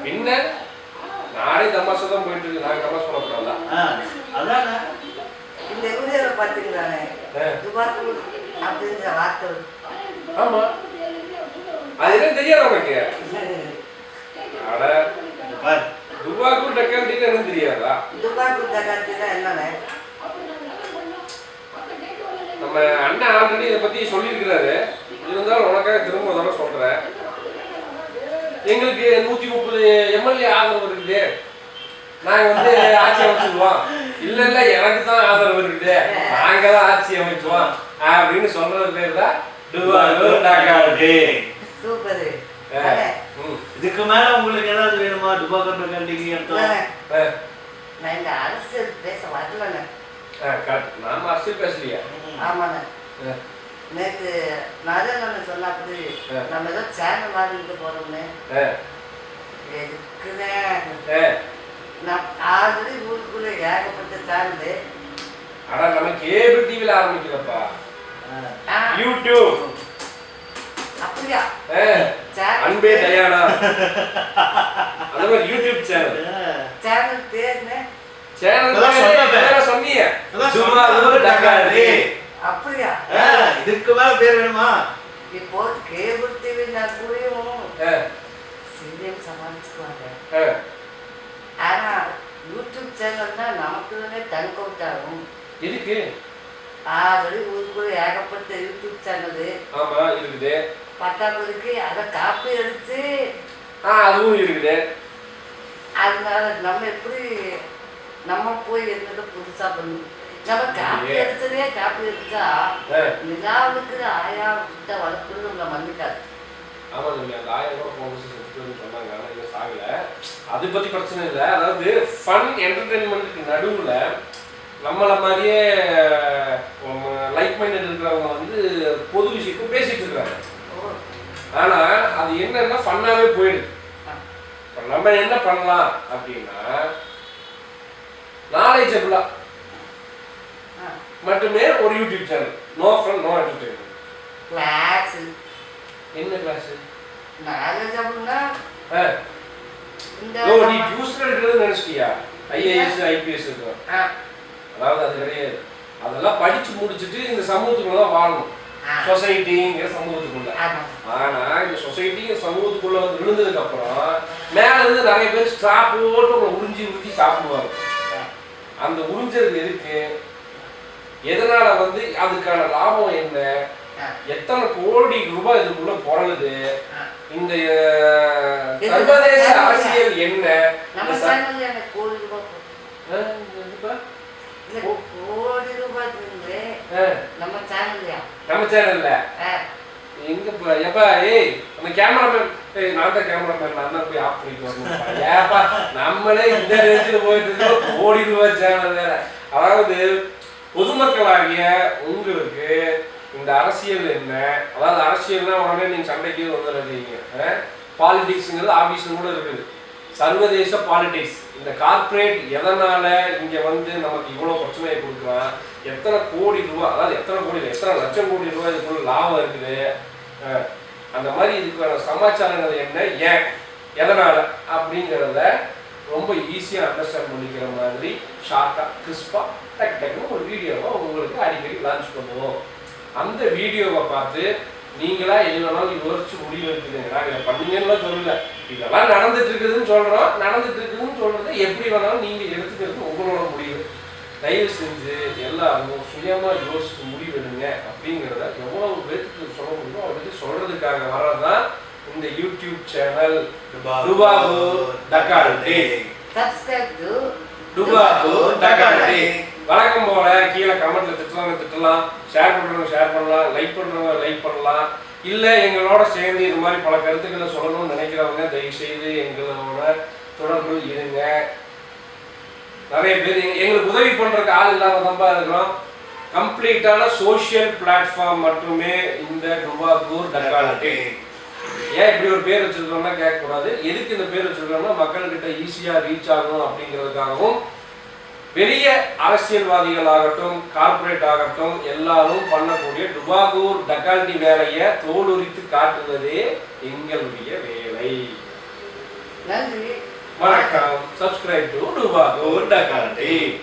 பின்ன நானே தமாஷா தான் போயிட்டு இருக்கு. நாங்கள் தமாஷ் பண்ணக்கூடாதா? அதானே இந்த வீடியோவில் பார்த்தீங்களானே துபாக்கூர் அப்படிங்கிற வார்த்தை. ஆமா, அது என்ன தெரியாது உனக்கு? அட துபாக்கூர் டக்கால்ட்டின்னு என்ன தெரியாதா? துபாக்கூர் டக்கால்ட்டினா என்னன்னு நம்ம அண்ணன் ஆல்ரெடி இதை பத்தி சொல்லியிருக்கிறாரு. இருந்தாலும் உனக்காக திரும்ப தடவை சொல்றேன். எங்களுக்கு 130 எம்எல்ஏ ஆதரவு இருக்குது, நாங்க வந்து ஆட்சி அமைச்சிடுவோம். இல்ல இல்ல எனக்கு தான் ஆதரவு இருக்குது, நாங்க தான் ஆட்சி அமைச்சுவோம் அப்படின்னு சொல்றது பேர் தான் துபாக்கூர் டக்கால்ட்டி. சூப்பர். இதுக்கு மேல உங்களுக்கு ஏதாவது வேணுமா? துபாக்கூர் டக்கால்ட்டிக்கு நான் இந்த அரசியல் பேச வரலண்ணே. நாம அரசியல் பேசலையா? ஆமாண்ணே. நேற்று நரேந்திரன் சொன்னாப்படி நம்ம ஏதோ சேனல் வாங்கிட்டு போறோம்னு. எதுக்குண்ணே? நான் ஆல்ரெடி ஊருக்குள்ள ஏகப்பட்ட சேனலு. ஆனா நம்ம கேபிள் டிவில ஆரம்பிக்கிறப்பா, யூடியூப். அப்படியா? அன்பே டயானா அந்த மாதிரி யூடியூப் சேனல். சேனல் பேருன்னு சேனல் சொன்னீங்க துபாக்கூர் டக்கால்ட்டி. அப்படியா? இதுக்கு மேல பேர் வேணுமா? இப்போ கேபிள் டிவி நான் கூடயும் சீரியல் சமாளிச்சுக்குவாங்க. ஆனா யூடியூப் சேனல்னா நமக்கு டங்க் அவுட் ஆகும். எதுக்கு? ஆல்ரெடி ஊருக்குள்ள ஏகப்பட்ட யூடியூப் சேனல். ஆமா இருக்குது. பத்தாவதுக்கு அதை காப்பி அடிச்சு அதுவும் இருக்குது. அதனால நம்ம எப்படி நம்ம போய் என்னது புதுசா பண்ணு? நம்ம காப்பி அடிச்சதே காப்பி அடிச்சா நிலாவுக்கு 1000 கிட்ட வளர்க்குறது நம்மள மன்னிக்காது. ஆமா தம்பி, அந்த 1000 கூட போன வருஷம் செத்துன்னு சொன்னாங்க. ஆனால் இன்னும் சாகல. அதை பத்தி பிரச்சனை இல்லை. அதாவது ஃபன் என்டர்டெயின்மெண்ட்டுக்கு நடுவில் நம்மளை மாதிரியே லைக் மைண்டட் இருக்கிறவங்க வந்து பொது விஷயத்துக்கு பேசிட்டு இருக்கிறாங்க. ஆனா அது என்னன்னா ஃபன்னாவே போயிடுது. நம்ம என்ன பண்ணலாம் அப்படின்னா, நாலேஜபிளா மட்டுமே ஒரு YouTube channel. No fun no entertainment. Class என்ன கிளாஸ்? நாலேஜபிள்னா நீ டியூஷன் எடுக்கிறது நினைச்சிட்டியா? ஐஏஎஸ் ஐபிஎஸ் இருக்கும். அதாவது அது கிடையாது. அதெல்லாம் படிச்சு முடிச்சுட்டு இந்த சமூகத்துக்குள்ள தான் வாழணும். சொசைட்டிங்கிற சமூகத்துக்குள்ள. ஆனா இந்த சொசைட்டிங்கிற சமூகத்துக்குள்ள வந்து விழுந்ததுக்கு அப்புறம் மேல இருந்து நிறைய பேர் ஸ்ட்ராப் போட்டு உங்களை உறிஞ்சி உறிஞ்சி சாப்பிடுவாங்க. அந்த உறிஞ்சது எதுக்கு? எதனால வந்து அதுக்கான லாபம் என்ன? எத்தனை கோடி ரூபாய் இதுக்குள்ள புரளுது? இந்த சர்வதேச அரசியல் என்ன? நம்ம சேனல்ல எங்க எப்பா அந்த கேமராமேன் நான் தான் கேமராமேன், நான் தான் போய் ஆஃப் பண்ணிட்டு வரணும். ஏப்பா நம்மளே இந்த ரேஞ்சில் போயிட்டு இருக்கோம், கோடி ரூபாய் சேனல் வேற. அதாவது பொதுமக்களாகிய உங்களுக்கு இந்த அரசியல் என்ன? அதாவது அரசியல்னா உடனே நீங்க சண்டைக்கு வந்துடுறீங்க. பாலிடிக்ஸ்ங்கிறது ஆபீஸ்ல கூட இருக்குது. சர்வதேச பாலிடிக்ஸ், இந்த கார்பரேட் எதனால இங்க வந்து நமக்கு இவ்வளவு பிரச்சனையை கொடுக்குறான்? எத்தனை கோடி ரூபாய், அதாவது எத்தனை கோடி எத்தனை லட்சம் கோடி ரூபாய் இதுக்குள்ள லாபம் இருக்குது? அந்த மாதிரி இதுக்கான சமாச்சாரங்கள் என்ன, ஏன், எதனால அப்படிங்கிறத ரொம்ப ஈஸியாக அண்டர்ஸ்டாண்ட் பண்ணிக்கிற மாதிரி ஷார்ட்டாக கிறிஸ்பாக டக் டக்குன்னு ஒரு வீடியோவை உங்களுக்கு அடிக்கடி லான்ச் பண்ணுவோம். அந்த வீடியோவை பார்த்து நீங்களா எது வேணாலும் யோசிச்சு முடிவு எடுத்துக்கங்க. நாங்கள் இதை பண்ணீங்கன்னு சொல்லல, இதெல்லாம் நடந்துட்டு இருக்குதுன்னு சொல்கிறோம். நடந்துட்டு இருக்குதுன்னு சொல்கிறத எப்படி வேணாலும் நீங்கள் எடுத்துக்கிறது உங்களோட முடிவு. தயவு செஞ்சு எல்லாரும் சுயமாக யோசிச்சு முடிவு எடுங்க. அப்படிங்கிறத எவ்வளவு பேருக்கு சொல்ல முடியுமோ அவருக்கு சொல்றதுக்காக வர்றதுதான் இந்த யூடியூப் சேனல் துபாக்கூர் டக்கால்ட்டி. துபாக்கூர் டக்கால்ட்டி. வழக்கம் போல கீழே கமெண்ட்ல திட்டலாம், ஷேர் பண்றவங்க ஷேர் பண்ணலாம், லைக் பண்றவங்க லைக் பண்ணலாம். இல்லை எங்களோட சேர்ந்து இது மாதிரி பல கருத்துக்களை சொல்லணும்னு நினைக்கிறவங்க தயவு செய்து எங்களோட தொடர்பு இருங்க. நிறைய பேர் எங்களுக்கு உதவி பண்றதுக்கு ஆள் இல்லாம தான் இருக்கிறோம். கம்ப்ளீட்டான சோசியல் பிளாட்ஃபார்ம் மட்டுமே இந்த துபாக்கூர் டக்கால்ட்டி. ஏன் இப்படி ஒரு பேர் வச்சிருக்கோம்னா கேட்கக்கூடாது. எதுக்கு இந்த பேர் வச்சிருக்கோம்னா மக்கள்கிட்ட ஈஸியா ரீச் ஆகணும் அப்படிங்கிறதுக்காகவும், பெரிய அரசியல்வாதிகளாகட்டும் கார்பரேட் ஆகட்டும் எல்லாரும் பண்ணக்கூடிய துபாக்கூர் டக்கால்ட்டி வேலையை தோலுரித்து காட்டுவதே எங்களுடைய வேலை. நன்றி வணக்கம். Subscribe to Dubakoor dacoity.